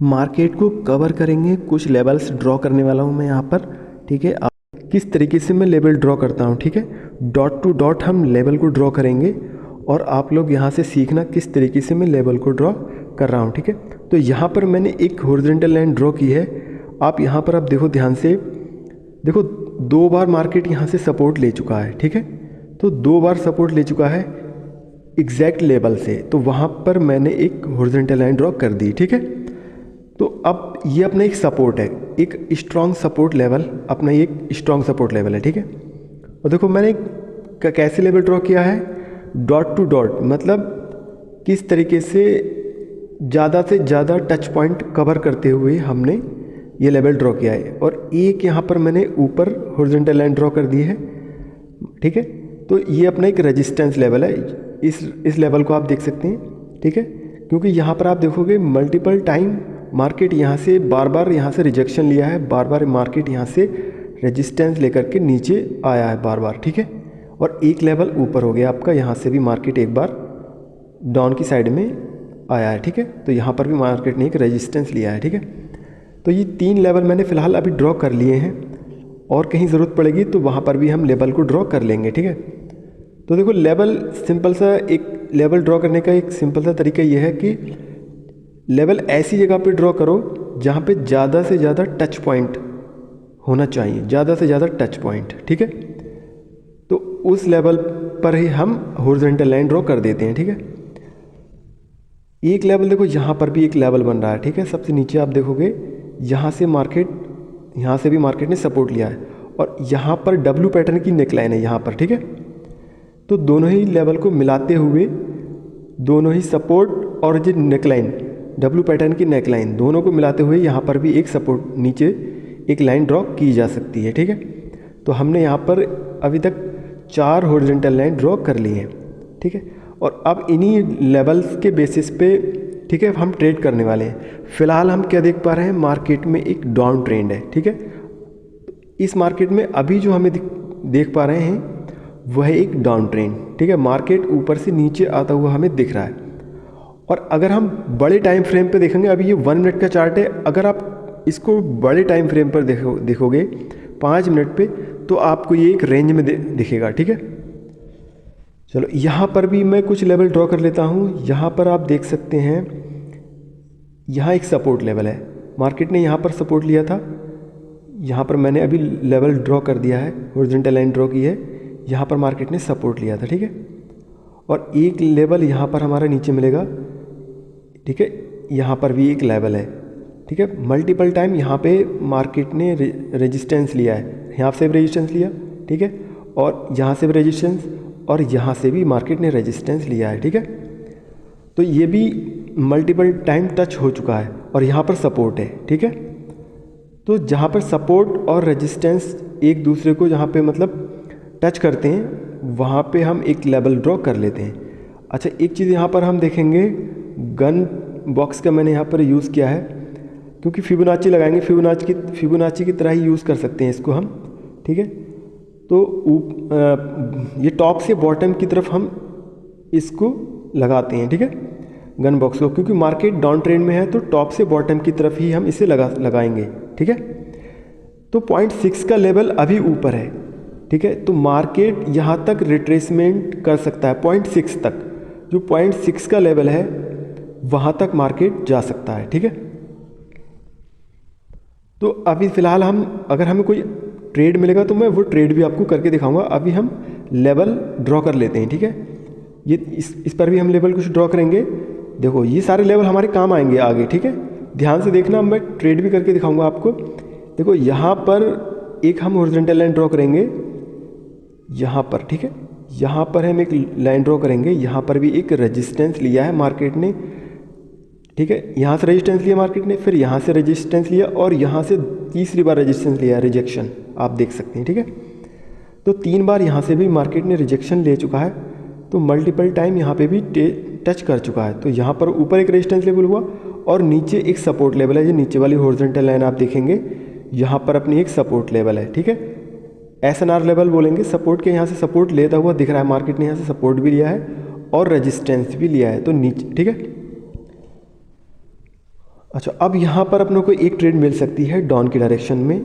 Market को cover करेंगे, कुछ लेवल्स ड्रॉ करने वाला हूँ मैं यहाँ पर। ठीक है, किस तरीके से मैं लेवल ड्रॉ करता हूँ। ठीक है, डॉट टू डॉट हम लेवल को ड्रॉ करेंगे और आप लोग यहाँ से सीखना किस तरीके से मैं लेवल को ड्रॉ कर रहा हूँ। ठीक है, तो यहाँ पर मैंने एक हॉरिजॉन्टल लाइन ड्रॉ की है। आप यहाँ पर आप देखो, ध्यान से देखो, 2 बार मार्केट यहाँ से सपोर्ट ले चुका है। ठीक है, तो 2 बार सपोर्ट ले चुका है एग्जैक्ट लेवल से, तो वहाँ पर मैंने एक हॉरिजॉन्टल लाइन ड्रॉ कर दी। ठीक है, तो अब ये अपना एक सपोर्ट है, एक स्ट्रॉन्ग सपोर्ट लेवल, अपना एक स्ट्रॉन्ग सपोर्ट लेवल है। ठीक है, और देखो मैंने कैसे लेवल ड्रॉ किया है, डॉट टू डॉट, मतलब किस तरीके से ज़्यादा टच पॉइंट कवर करते हुए हमने ये लेवल ड्रॉ किया है। और एक यहाँ पर मैंने ऊपर हॉरिजॉन्टल लाइन ड्रॉ कर दी है। ठीक है, तो ये अपना एक रेजिस्टेंस लेवल है, इस लेवल को आप देख सकते हैं। ठीक है, क्योंकि यहाँ पर आप देखोगे मल्टीपल टाइम मार्केट यहाँ से बार बार यहाँ से रिजेक्शन लिया है, बार बार मार्केट यहाँ से रेजिस्टेंस लेकर के नीचे आया है बार बार। ठीक है, और एक लेवल ऊपर हो गया आपका, यहाँ से भी मार्केट एक बार डाउन की साइड में आया है। ठीक है, तो यहाँ पर भी मार्केट ने एक रेजिस्टेंस लिया है। ठीक है, तो ये 3 लेवल मैंने फ़िलहाल अभी ड्रॉ कर लिए हैं, और कहीं ज़रूरत पड़ेगी तो वहाँ पर भी हम लेवल को ड्रॉ कर लेंगे। ठीक है, तो देखो लेवल सिंपल सा, एक लेवल ड्रॉ करने का एक सिंपल सा तरीका ये है कि लेवल ऐसी जगह पे ड्रॉ करो जहाँ पे ज़्यादा से ज़्यादा टच पॉइंट होना चाहिए, ज़्यादा से ज़्यादा टच पॉइंट। ठीक है, तो उस लेवल पर ही हम हॉरिजॉन्टल लाइन ड्रॉ कर देते हैं। ठीक है, एक लेवल देखो, यहाँ पर भी एक लेवल बन रहा है। ठीक है, सबसे नीचे आप देखोगे यहाँ से मार्केट, यहाँ से भी मार्केट ने सपोर्ट लिया है, और यहाँ पर डब्ल्यू पैटर्न की नेकलाइन है यहाँ पर। ठीक है, तो दोनों ही लेवल को मिलाते हुए, दोनों ही सपोर्ट और जो नेकलाइन, डब्ल्यू पैटर्न की नेकलाइन, दोनों को मिलाते हुए यहाँ पर भी एक सपोर्ट नीचे एक लाइन ड्रॉ की जा सकती है। ठीक है, तो हमने यहाँ पर अभी तक 4 हॉरिजॉन्टल लाइन ड्रॉ कर ली हैं। ठीक है, और अब इन्हीं लेवल्स के बेसिस पे, ठीक है, हम ट्रेड करने वाले हैं। फिलहाल हम क्या देख पा रहे हैं, मार्केट में एक डाउन ट्रेंड है। ठीक है, इस मार्केट में अभी जो हमें देख पा रहे हैं वह एक डाउन ट्रेंड। ठीक है, मार्केट ऊपर से नीचे आता हुआ हमें दिख रहा है। और अगर हम बड़े टाइम फ्रेम पे देखेंगे, अभी ये 1 मिनट का चार्ट है, अगर आप इसको बड़े टाइम फ्रेम पर देखोगे 5 मिनट पे, तो आपको ये एक रेंज में दिखेगा। ठीक है, चलो यहाँ पर भी मैं कुछ लेवल ड्रॉ कर लेता हूँ। यहाँ पर आप देख सकते हैं, यहाँ एक सपोर्ट लेवल है, मार्केट ने यहाँ पर सपोर्ट लिया था, यहाँ पर मैंने अभी लेवल ड्रॉ कर दिया है, हॉरिजॉन्टल लाइन ड्रॉ की है, यहाँ पर मार्केट ने सपोर्ट लिया था। ठीक है, और एक लेवल यहाँ पर हमारा नीचे मिलेगा। ठीक है, यहाँ पर भी एक लेवल है। ठीक है, मल्टीपल टाइम यहाँ पे मार्केट ने रेजिस्टेंस लिया है, यहाँ से भी रेजिस्टेंस लिया। ठीक है, और यहाँ से भी रेजिस्टेंस, और यहाँ से भी मार्केट ने रेजिस्टेंस लिया है। ठीक है, तो ये भी मल्टीपल टाइम टच हो चुका है, और यहाँ पर सपोर्ट है। ठीक है, तो जहाँ पर सपोर्ट और रेजिस्टेंस एक दूसरे को जहाँ पे मतलब टच करते हैं, वहाँ पे हम एक लेवल ड्रॉ कर लेते हैं। अच्छा, एक चीज़ यहाँ पर हम देखेंगे, गन बॉक्स का मैंने यहाँ पर यूज़ किया है, क्योंकि फिबोनाची लगाएंगे, फिबोनाची की तरह ही यूज़ कर सकते हैं इसको हम। ठीक है, तो ये टॉप से बॉटम की तरफ हम इसको लगाते हैं। ठीक है, गन बॉक्स को, क्योंकि मार्केट डाउन ट्रेंड में है, तो टॉप से बॉटम की तरफ ही हम इसे लगाएंगे। ठीक है, तो 0.6 का लेवल अभी ऊपर है। ठीक है, तो मार्केट यहाँ तक रिट्रेसमेंट कर सकता है 0.6 तक, जो 0.6 का लेवल है वहाँ तक मार्केट जा सकता है। ठीक है, तो अभी फ़िलहाल हम, अगर हमें कोई ट्रेड मिलेगा तो मैं वो ट्रेड भी आपको करके दिखाऊंगा। अभी हम लेवल ड्रॉ कर लेते हैं। ठीक है, ये इस पर भी हम लेवल कुछ ड्रॉ करेंगे। देखो ये सारे लेवल हमारे काम आएंगे आगे। ठीक है, ध्यान से देखना, मैं ट्रेड भी करके दिखाऊंगा आपको। देखो यहाँ पर एक हम हॉरिजॉन्टल लाइन ड्रॉ करेंगे, यहाँ पर। ठीक है, यहाँ पर हम एक लाइन ड्रॉ करेंगे, यहाँ पर भी एक रेजिस्टेंस लिया है मार्केट ने। ठीक है, यहाँ से रेजिस्टेंस लिया मार्केट ने, फिर यहाँ से रेजिस्टेंस लिया, और यहाँ से तीसरी बार रेजिस्टेंस लिया, रिजेक्शन आप देख सकते हैं। ठीक है, तो 3 बार यहाँ से भी मार्केट ने रिजेक्शन ले चुका है, तो मल्टीपल टाइम यहाँ पे भी टच कर चुका है। तो यहाँ पर ऊपर एक रेजिस्टेंस लेवल हुआ, और नीचे एक सपोर्ट लेवल है। जो नीचे वाली हॉरिजॉन्टल लाइन आप देखेंगे, यहाँ पर अपनी एक सपोर्ट लेवल है। ठीक है, SNR लेवल बोलेंगे, सपोर्ट के, यहाँ से सपोर्ट लेता हुआ दिख रहा है, मार्केट ने यहाँ से सपोर्ट भी लिया है और रेजिस्टेंस भी लिया है, तो नीचे। ठीक है, अच्छा, अब यहाँ पर अपनों को एक ट्रेड मिल सकती है डाउन की डायरेक्शन में।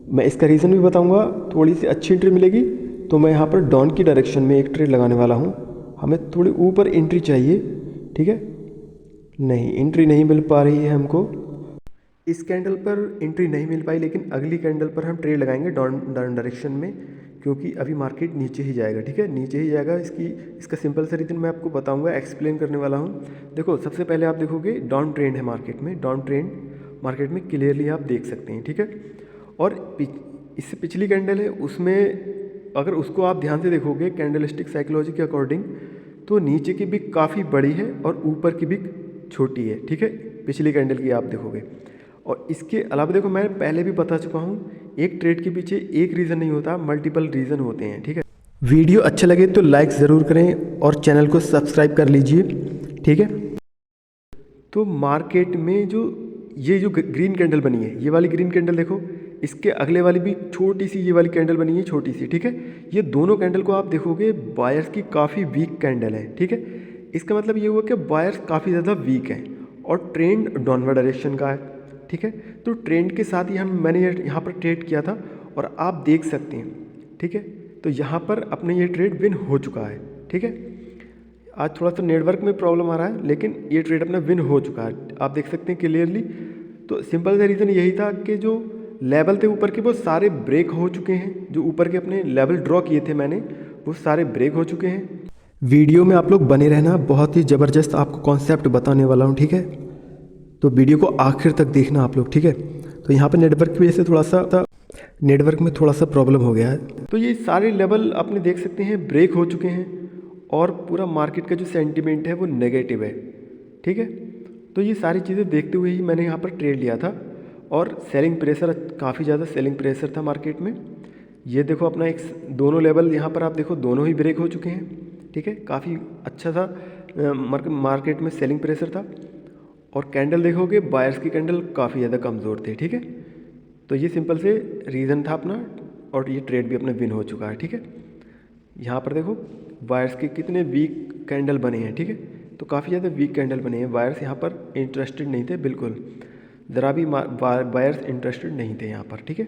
मैं इसका रीज़न भी बताऊँगा। थोड़ी सी अच्छी एंट्री मिलेगी तो मैं यहाँ पर डाउन की डायरेक्शन में एक ट्रेड लगाने वाला हूँ। हमें थोड़ी ऊपर एंट्री चाहिए, ठीक है। नहीं, एंट्री नहीं मिल पा रही है हमको। इस कैंडल पर एंट्री नहीं मिल पाई, लेकिन अगली कैंडल पर हम ट्रेड लगाएंगे डाउन डायरेक्शन में, क्योंकि अभी मार्केट नीचे ही जाएगा, ठीक है, नीचे ही जाएगा। इसका सिंपल सा रीज़न मैं आपको बताऊंगा, एक्सप्लेन करने वाला हूं। देखो, सबसे पहले आप देखोगे डाउन ट्रेंड है मार्केट में, डाउन ट्रेंड मार्केट में क्लियरली आप देख सकते हैं, ठीक है। और इससे पिछली कैंडल है, उसमें अगर उसको आप ध्यान से देखोगे कैंडलस्टिक साइकोलॉजी के अकॉर्डिंग, तो नीचे की बिक काफ़ी बड़ी है और ऊपर की बिक छोटी है, ठीक है, पिछली कैंडल की आप देखोगे। और इसके अलावा देखो, मैं पहले भी बता चुका हूँ, एक ट्रेड के पीछे एक रीज़न नहीं होता, मल्टीपल रीज़न होते हैं, ठीक है। वीडियो अच्छा लगे तो लाइक ज़रूर करें और चैनल को सब्सक्राइब कर लीजिए, ठीक है। तो मार्केट में ये जो ग्रीन कैंडल बनी है, ये वाली ग्रीन कैंडल देखो, इसके अगले वाली भी छोटी सी ये वाली कैंडल बनी है, छोटी सी, ठीक है। ये दोनों कैंडल को आप देखोगे बायर्स की काफ़ी वीक कैंडल है, ठीक है। इसका मतलब ये हुआ कि बायर्स काफ़ी ज़्यादा वीक हैं और ट्रेंड डाउनवर्ड डायरेक्शन का है, ठीक है। तो ट्रेंड के साथ ही मैंने यहाँ पर ट्रेड किया था और आप देख सकते हैं, ठीक है। तो यहाँ पर अपने ये ट्रेड विन हो चुका है, ठीक है। आज थोड़ा सा नेटवर्क में प्रॉब्लम आ रहा है, लेकिन ये ट्रेड अपना विन हो चुका है, आप देख सकते हैं क्लियरली। तो सिंपल सा रीज़न यही था कि जो लेवल थे ऊपर के वो सारे ब्रेक हो चुके हैं, जो ऊपर के अपने लेवल ड्रॉ किए थे मैंने, वो सारे ब्रेक हो चुके हैं। वीडियो में आप लोग बने रहना, बहुत ही ज़बरदस्त आपको कॉन्सेप्ट बताने वाला हूँ, ठीक है। तो वीडियो को आखिर तक देखना आप लोग, ठीक है। तो यहाँ पर नेटवर्क की वजह से नेटवर्क में थोड़ा सा प्रॉब्लम हो गया है। तो ये सारे लेवल आपने देख सकते हैं ब्रेक हो चुके हैं और पूरा मार्केट का जो सेंटीमेंट है वो नेगेटिव है, ठीक है। तो ये सारी चीज़ें देखते हुए ही मैंने यहाँ पर ट्रेड लिया था और सेलिंग प्रेशर, काफ़ी ज़्यादा सेलिंग प्रेशर था मार्केट में। ये देखो अपना एक दोनों लेवल यहाँ पर आप देखो, दोनों ही ब्रेक हो चुके हैं, ठीक है। काफ़ी अच्छा था मार्केट में सेलिंग प्रेशर था। और कैंडल देखोगे, बायर्स की कैंडल काफ़ी ज़्यादा कमज़ोर थे, ठीक है। तो ये सिंपल से रीज़न था अपना और ये ट्रेड भी अपना विन हो चुका है, ठीक है। यहाँ पर देखो बायर्स के कितने वीक कैंडल बने हैं, ठीक है। तो काफ़ी ज़्यादा वीक कैंडल बने हैं, बायर्स यहाँ पर इंटरेस्टेड नहीं थे, बिल्कुल ज़रा भी बायर्स इंटरेस्टेड नहीं थे यहाँ पर, ठीक है।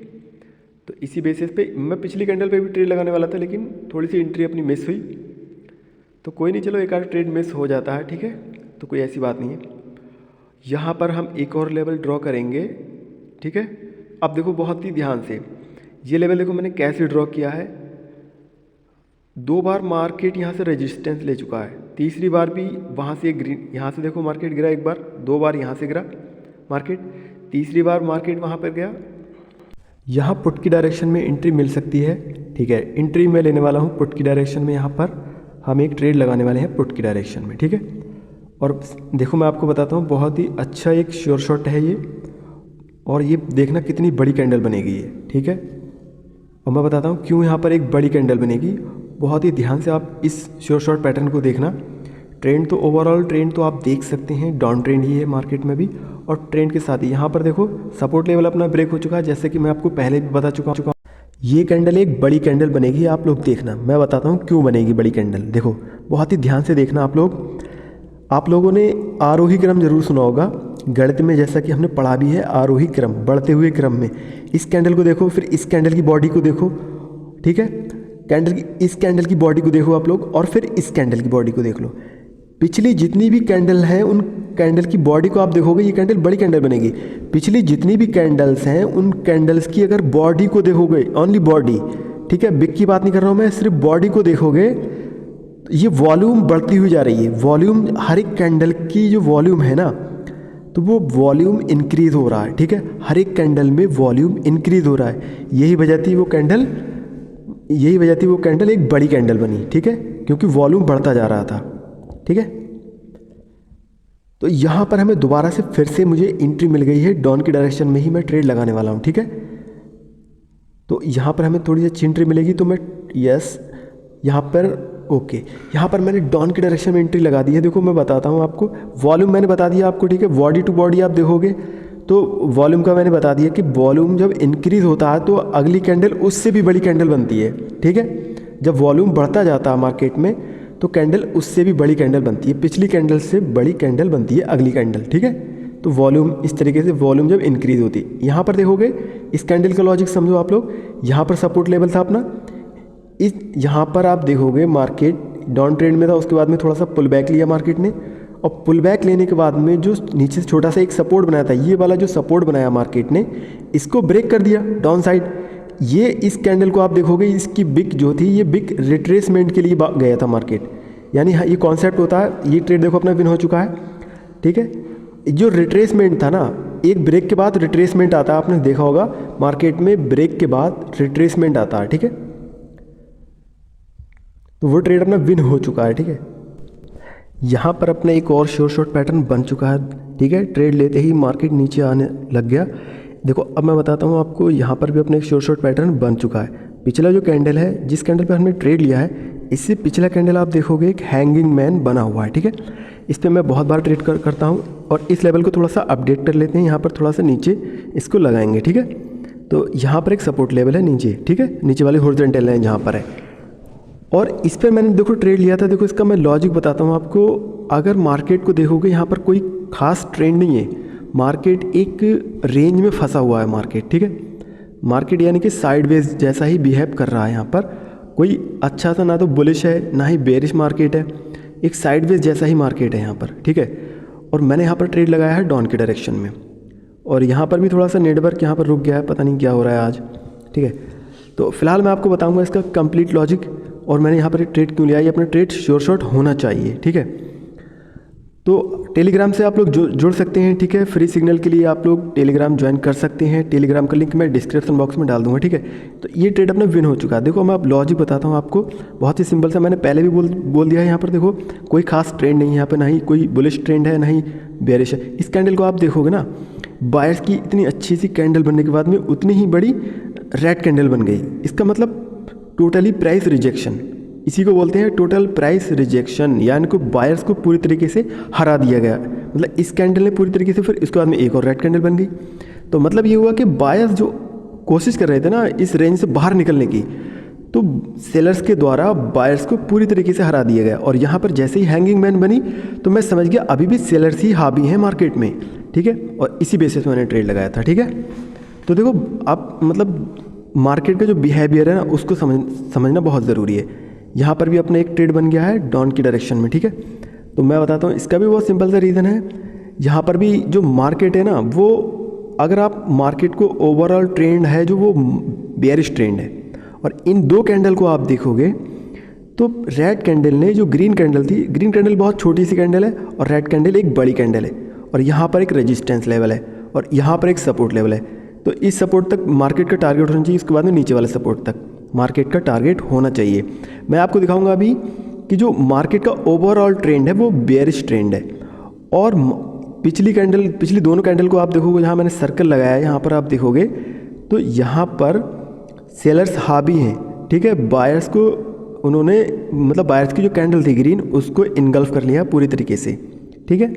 तो इसी बेसिस पे मैं पिछली कैंडल पे भी ट्रेड लगाने वाला था, लेकिन थोड़ी सी एंट्री अपनी मिस हुई। तो कोई नहीं, चलो एक आध ट्रेड मिस हो जाता है, ठीक है, तो कोई ऐसी बात नहीं है। यहाँ पर हम एक और लेवल ड्रॉ करेंगे, ठीक है। अब देखो बहुत ही ध्यान से, ये लेवल देखो मैंने कैसे ड्रॉ किया है। 2 बार मार्केट यहाँ से रेजिस्टेंस ले चुका है, तीसरी बार भी वहाँ से ग्रीन, यहाँ से देखो मार्केट गिरा एक बार, 2 बार यहाँ से गिरा मार्केट, तीसरी बार मार्केट वहाँ पर गया। यहाँ पुट की डायरेक्शन में एंट्री मिल सकती है, ठीक है। एंट्री मैं लेने वाला हूँ पुट की डायरेक्शन में, यहाँ पर हम एक ट्रेड लगाने वाले हैं पुट की डायरेक्शन में, ठीक है। और देखो मैं आपको बताता हूँ, बहुत ही अच्छा एक श्योर शॉट है ये, और ये देखना कितनी बड़ी कैंडल बनेगी ये, ठीक है। और मैं बताता हूँ क्यों यहाँ पर एक बड़ी कैंडल बनेगी। बहुत ही ध्यान से आप इस श्योर शॉट पैटर्न को देखना। ट्रेंड तो ओवरऑल ट्रेंड तो आप देख सकते हैं डाउन ट्रेंड ही है मार्केट में भी, और ट्रेंड के साथ ही यहाँ पर देखो सपोर्ट लेवल अपना ब्रेक हो चुका है, जैसे कि मैं आपको पहले भी बता चुका हूँ। ये कैंडल एक बड़ी कैंडल बनेगी, आप लोग देखना, मैं बताता हूँ क्यों बनेगी बड़ी कैंडल। देखो बहुत ही ध्यान से देखना आप लोगों ने आरोही क्रम जरूर सुना होगा गणित में, जैसा कि हमने पढ़ा भी है, आरोही क्रम, बढ़ते हुए क्रम में। इस कैंडल को देखो, फिर इस कैंडल की बॉडी को देखो, ठीक है, इस कैंडल की बॉडी को देखो आप लोग, और फिर इस कैंडल की बॉडी को देख लो। पिछली जितनी भी कैंडल हैं उन कैंडल की बॉडी को आप देखोगे, ये कैंडल बड़ी कैंडल बनेगी। पिछली जितनी भी कैंडल्स हैं उन कैंडल्स की अगर बॉडी को देखोगे, ओनली बॉडी, ठीक है, बिग की बात नहीं कर रहा हूँ मैं, सिर्फ बॉडी को देखोगे, ये वॉल्यूम बढ़ती हुई जा रही है। वॉल्यूम, हर एक कैंडल की जो वॉल्यूम है ना, तो वो वॉल्यूम इंक्रीज हो रहा है, ठीक है। हर एक कैंडल में वॉल्यूम इंक्रीज हो रहा है, यही वजह थी वो कैंडल एक बड़ी कैंडल बनी, ठीक है, क्योंकि वॉल्यूम बढ़ता जा रहा था, ठीक है। तो यहाँ पर हमें दोबारा से फिर से मुझे एंट्री मिल गई है, डाउन की डायरेक्शन में ही मैं ट्रेड लगाने वाला हूँ, ठीक है। तो यहाँ पर हमें थोड़ी सी अच्छी एंट्री मिलेगी, तो मैं यहाँ पर ओके, यहाँ पर मैंने डाउन की डायरेक्शन में एंट्री लगा दी है। देखो मैं बताता हूँ आपको, वॉल्यूम मैंने बता दिया आपको, ठीक है। बॉडी टू बॉडी आप देखोगे तो वॉल्यूम का मैंने बता दिया कि वॉल्यूम जब इंक्रीज होता है तो अगली कैंडल उससे भी बड़ी कैंडल बनती है, ठीक है। जब वॉल्यूम बढ़ता जाता है मार्केट में तो कैंडल उससे भी बड़ी कैंडल बनती है, पिछली कैंडल से बड़ी कैंडल बनती है अगली कैंडल, ठीक है। तो वॉल्यूम इस तरीके से वॉल्यूम जब इंक्रीज होती, यहाँ पर देखोगे इस कैंडल का लॉजिक समझो आप लोग। यहाँ पर सपोर्ट लेवल था अपना, इस यहाँ पर आप देखोगे मार्केट डाउन ट्रेंड में था, उसके बाद में थोड़ा सा पुल बैक लिया मार्केट ने, और पुल बैक लेने के बाद में जो नीचे से छोटा सा एक सपोर्ट बनाया था, ये वाला जो सपोर्ट बनाया मार्केट ने, इसको ब्रेक कर दिया डाउन साइड। ये इस कैंडल को आप देखोगे इसकी बिग जो थी, ये बिग रिट्रेसमेंट के लिए गया था मार्केट। यानी ये कॉन्सेप्ट होता है, ये ट्रेड देखो अपना विन हो चुका है, ठीक है। जो रिट्रेसमेंट था ना, एक ब्रेक के बाद रिट्रेसमेंट आता है, आपने देखा होगा मार्केट में ब्रेक के बाद रिट्रेसमेंट आता है, ठीक है। तो वो ट्रेड अपना विन हो चुका है, ठीक है। यहाँ पर अपना एक और शॉर्ट पैटर्न बन चुका है, ठीक है। ट्रेड लेते ही मार्केट नीचे आने लग गया। देखो अब मैं बताता हूँ आपको, यहाँ पर भी अपना एक शॉर्ट पैटर्न बन चुका है। पिछला जो कैंडल है, जिस कैंडल पर हमने ट्रेड लिया है, इससे पिछला कैंडल आप देखोगे एक हैंगिंग मैन बना हुआ है, ठीक है। इस पर मैं बहुत बार ट्रेड करता हूँ, और इस लेवल को थोड़ा सा अपडेट कर लेते हैं। यहाँ पर थोड़ा सा नीचे इसको लगाएंगे, ठीक है। तो यहाँ पर एक सपोर्ट लेवल है नीचे, ठीक है, नीचे वाली हॉरिजॉन्टल लाइन जहाँ पर है, और इस पर मैंने देखो ट्रेड लिया था। देखो इसका मैं लॉजिक बताता हूँ आपको। अगर मार्केट को देखोगे, यहाँ पर कोई खास ट्रेंड नहीं है, मार्केट एक रेंज में फंसा हुआ है मार्केट, ठीक है। मार्केट यानी कि साइडवेज जैसा ही बिहेव कर रहा है। यहाँ पर कोई अच्छा सा ना तो बुलिश है ना ही बेरिश मार्केट है, एक साइडवेज जैसा ही मार्केट है यहाँ पर, ठीक है। और मैंने यहाँ पर ट्रेड लगाया है डाउन के डायरेक्शन में, और यहाँ पर भी थोड़ा सा नेटवर्क यहाँ पर रुक गया है, पता नहीं क्या हो रहा है आज, ठीक है। तो फिलहाल मैं आपको बताऊँगा इसका कंप्लीट लॉजिक, और मैंने यहाँ पर ट्रेड क्यों लिया। ये अपना ट्रेड शॉर्ट होना चाहिए, ठीक है। तो टेलीग्राम से आप लोग जुड़ सकते हैं, ठीक है। फ्री सिग्नल के लिए आप लोग टेलीग्राम ज्वाइन कर सकते हैं। टेलीग्राम का लिंक मैं डिस्क्रिप्शन बॉक्स में डाल दूंगा, ठीक है। तो ये ट्रेड अपना विन हो चुका है। देखो मैं अब लॉजिक बताता हूँ आपको, बहुत ही सिंपल सा, मैंने पहले भी बोल दिया है। यहाँ पर देखो कोई खास ट्रेंड नहीं है यहाँ पर, ना ही कोई बुलिश ट्रेंड है ना ही बेरिश है। इस कैंडल को आप देखोगे ना, बायर्स की इतनी अच्छी सी कैंडल बनने के बाद में उतनी ही बड़ी रेड कैंडल बन गई। इसका मतलब टोटली प्राइस रिजेक्शन, इसी को बोलते हैं टोटल प्राइस रिजेक्शन, यानी कि बायर्स को पूरी तरीके से हरा दिया गया। मतलब इस कैंडल ने पूरी तरीके से, फिर इसके बाद में एक और रेड कैंडल बन गई। तो मतलब ये हुआ कि बायर्स जो कोशिश कर रहे थे ना इस रेंज से बाहर निकलने की, तो सेलर्स के द्वारा बायर्स को पूरी तरीके से हरा दिया गया। और यहाँ पर जैसे ही हैंगिंग मैन बनी, तो मैं समझ गया अभी भी सेलर्स ही हावी हैं मार्केट में, ठीक है। और इसी बेसिस पे मैंने ट्रेड लगाया था, ठीक है। तो देखो आप मतलब मार्केट का जो बिहेवियर है ना, उसको समझना बहुत ज़रूरी है। यहाँ पर भी अपना एक ट्रेड बन गया है डाउन की डायरेक्शन में, ठीक है। तो मैं बताता हूँ, इसका भी बहुत सिंपल सा रीज़न है। यहाँ पर भी जो मार्केट है ना, वो अगर आप मार्केट को ओवरऑल ट्रेंड है जो वो बेयरिश ट्रेंड है, और इन दो कैंडल को आप देखोगे तो रेड कैंडल ने जो ग्रीन कैंडल थी, ग्रीन कैंडल बहुत छोटी सी कैंडल है और रेड कैंडल एक बड़ी कैंडल है, और यहाँ पर एक रेजिस्टेंस लेवल है और यहाँ पर एक सपोर्ट लेवल है। तो इस सपोर्ट तक मार्केट का टारगेट होना चाहिए, उसके बाद में नीचे वाले सपोर्ट तक मार्केट का टारगेट होना चाहिए। मैं आपको दिखाऊंगा अभी कि जो मार्केट का ओवरऑल ट्रेंड है वो बेयरिश ट्रेंड है। और पिछली दोनों कैंडल को आप देखोगे, जहाँ मैंने सर्कल लगाया है यहाँ पर आप देखोगे तो यहाँ पर सेलर्स हावी हैं, ठीक है। बायर्स को उन्होंने मतलब बायर्स की जो कैंडल थी ग्रीन, उसको इनगल्फ कर लिया पूरी तरीके से, ठीक है।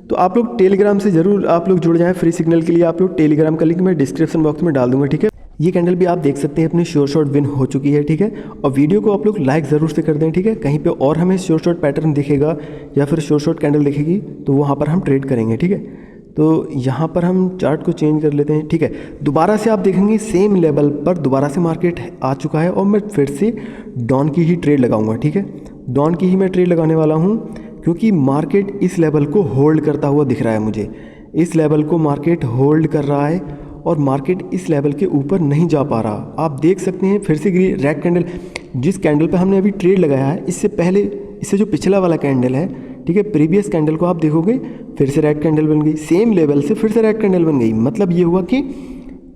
तो आप लोग टेलीग्राम से ज़रूर आप लोग जुड़ जाएं फ्री सिग्नल के लिए। आप लोग टेलीग्राम का लिंक मैं डिस्क्रिप्शन बॉक्स में डाल दूंगा, ठीक है। ये कैंडल भी आप देख सकते हैं अपनी शॉर्ट विन हो चुकी है, ठीक है। और वीडियो को आप लोग लाइक ज़रूर से कर दें, ठीक है। कहीं पे और हमें शॉर्ट पैटर्न दिखेगा या फिर शॉर्ट कैंडल दिखेगी तो वहाँ पर हम ट्रेड करेंगे, ठीक है। तो यहाँ पर हम चार्ट को चेंज कर लेते हैं, ठीक है। दोबारा से आप देखेंगे सेम लेवल पर दोबारा से मार्केट आ चुका है और मैं फिर से डाउन की ही ट्रेड लगाऊंगा, ठीक है। डाउन की ही मैं ट्रेड लगाने वाला हूँ, क्योंकि मार्केट इस लेवल को होल्ड करता हुआ दिख रहा है मुझे। इस लेवल को मार्केट होल्ड कर रहा है और मार्केट इस लेवल के ऊपर नहीं जा पा रहा। आप देख सकते हैं फिर से रेड कैंडल, जिस कैंडल पे हमने अभी ट्रेड लगाया है, इससे पहले इससे जो पिछला वाला कैंडल है, ठीक है, प्रीवियस कैंडल को आप देखोगे फिर से रेड कैंडल बन गई, सेम लेवल से फिर से रेड कैंडल बन गई। मतलब ये हुआ कि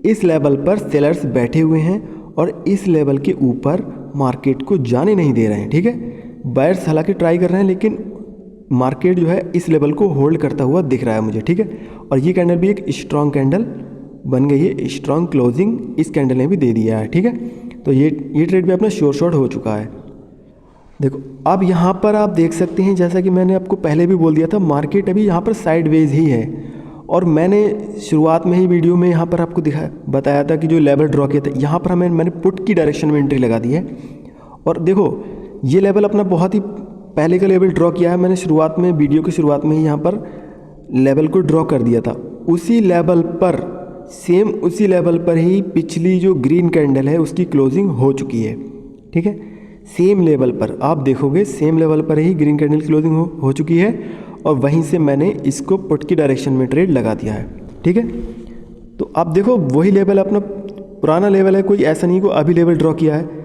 इस लेवल पर सेलर्स बैठे हुए हैं और इस लेवल के ऊपर मार्केट को जाने नहीं दे रहे हैं, ठीक है। बायर्स हालांकि ट्राई कर रहे हैं, लेकिन मार्केट जो है इस लेवल को होल्ड करता हुआ दिख रहा है मुझे, ठीक है। और ये कैंडल भी एक स्ट्रॉन्ग कैंडल बन गई है, स्ट्रॉन्ग क्लोजिंग इस कैंडल ने भी दे दिया है, ठीक है। तो ये ट्रेड भी अपना शॉर्ट हो चुका है। देखो अब यहाँ पर आप देख सकते हैं, जैसा कि मैंने आपको पहले भी बोल दिया था, मार्केट अभी यहाँ पर साइडवेज ही है। और मैंने शुरुआत में ही वीडियो में यहाँ पर आपको बताया था कि जो लेवल ड्रॉ किया था, यहाँ पर मैंने पुट की डायरेक्शन में एंट्री लगा दी है। और देखो ये लेवल अपना बहुत ही पहले का लेवल ड्रॉ किया है मैंने शुरुआत में, वीडियो की शुरुआत में ही यहाँ पर लेवल को ड्रॉ कर दिया था, उसी लेवल पर, सेम उसी लेवल पर ही पिछली जो ग्रीन कैंडल है उसकी क्लोजिंग हो चुकी है। ठीक है, सेम लेवल पर आप देखोगे, सेम लेवल पर ही ग्रीन कैंडल क्लोजिंग हो चुकी है और वहीं से मैंने इसको पुट की डायरेक्शन में ट्रेड लगा दिया है। ठीक है, तो आप देखो वही लेवल अपना पुराना लेवल है, कोई ऐसा नहीं को अभी लेवल ड्रॉ किया है।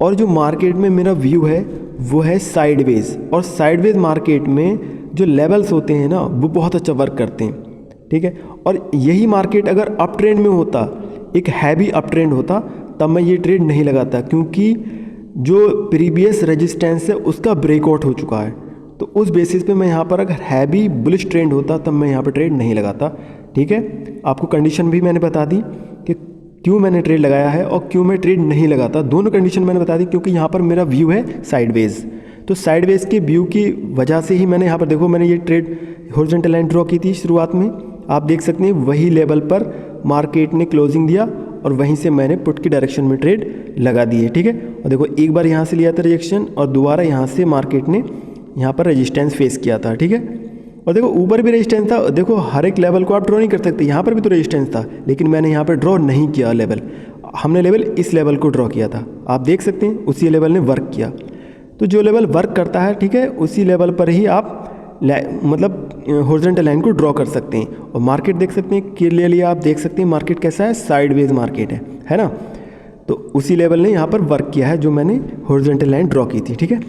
और जो मार्केट में मेरा व्यू है वो है साइडवेज, और साइडवेज मार्केट में जो लेवल्स होते हैं ना वो बहुत अच्छा वर्क करते हैं। ठीक है, और यही मार्केट अगर अप ट्रेंड में होता, एक हैवी अप ट्रेंड होता, तब मैं ये ट्रेड नहीं लगाता, क्योंकि जो प्रीवियस रेजिस्टेंस है उसका ब्रेकआउट हो चुका है। तो उस बेसिस पे मैं यहाँ पर अगर हैवी बुलिश ट्रेंड होता तब मैं यहाँ पर ट्रेड नहीं लगाता। ठीक है, आपको कंडीशन भी मैंने बता दी कि क्यों मैंने ट्रेड लगाया है और क्यों मैं ट्रेड नहीं लगाता, दोनों कंडीशन मैंने बता दी, क्योंकि यहाँ पर मेरा व्यू है साइडवेज। तो साइडवेज के व्यू की वजह से ही मैंने यहाँ पर देखो मैंने ये ट्रेड हॉरिजॉन्टल लाइन ड्रॉ की थी शुरुआत में, आप देख सकते हैं वही लेवल पर मार्केट ने क्लोजिंग दिया और वहीं से मैंने पुट की डायरेक्शन में ट्रेड लगा दी है। ठीक है, और देखो एक बार यहाँ से लिया था रिजेक्शन और दोबारा यहाँ से मार्केट ने यहाँ पर रेजिस्टेंस फेस किया था। ठीक है, और देखो ऊपर भी रेजिस्टेंस था, देखो हर एक लेवल को आप ड्रॉ नहीं कर सकते, यहाँ पर भी तो रेजिस्टेंस था, लेकिन मैंने यहाँ पर ड्रॉ नहीं किया लेवल, हमने लेवल इस लेवल को ड्रॉ किया था। आप देख सकते हैं उसी लेवल ने वर्क किया। तो जो लेवल वर्क करता है, ठीक है, उसी लेवल पर ही आप मतलब हॉरिजॉन्टल लाइन को ड्रॉ कर सकते हैं। और मार्केट देख सकते हैं क्लियरली, आप देख सकते हैं मार्केट कैसा है, साइडवेज मार्केट है ना। तो उसी लेवल ने यहाँ पर वर्क किया है जो मैंने हॉरिजॉन्टल लाइन ड्रॉ की थी। ठीक है।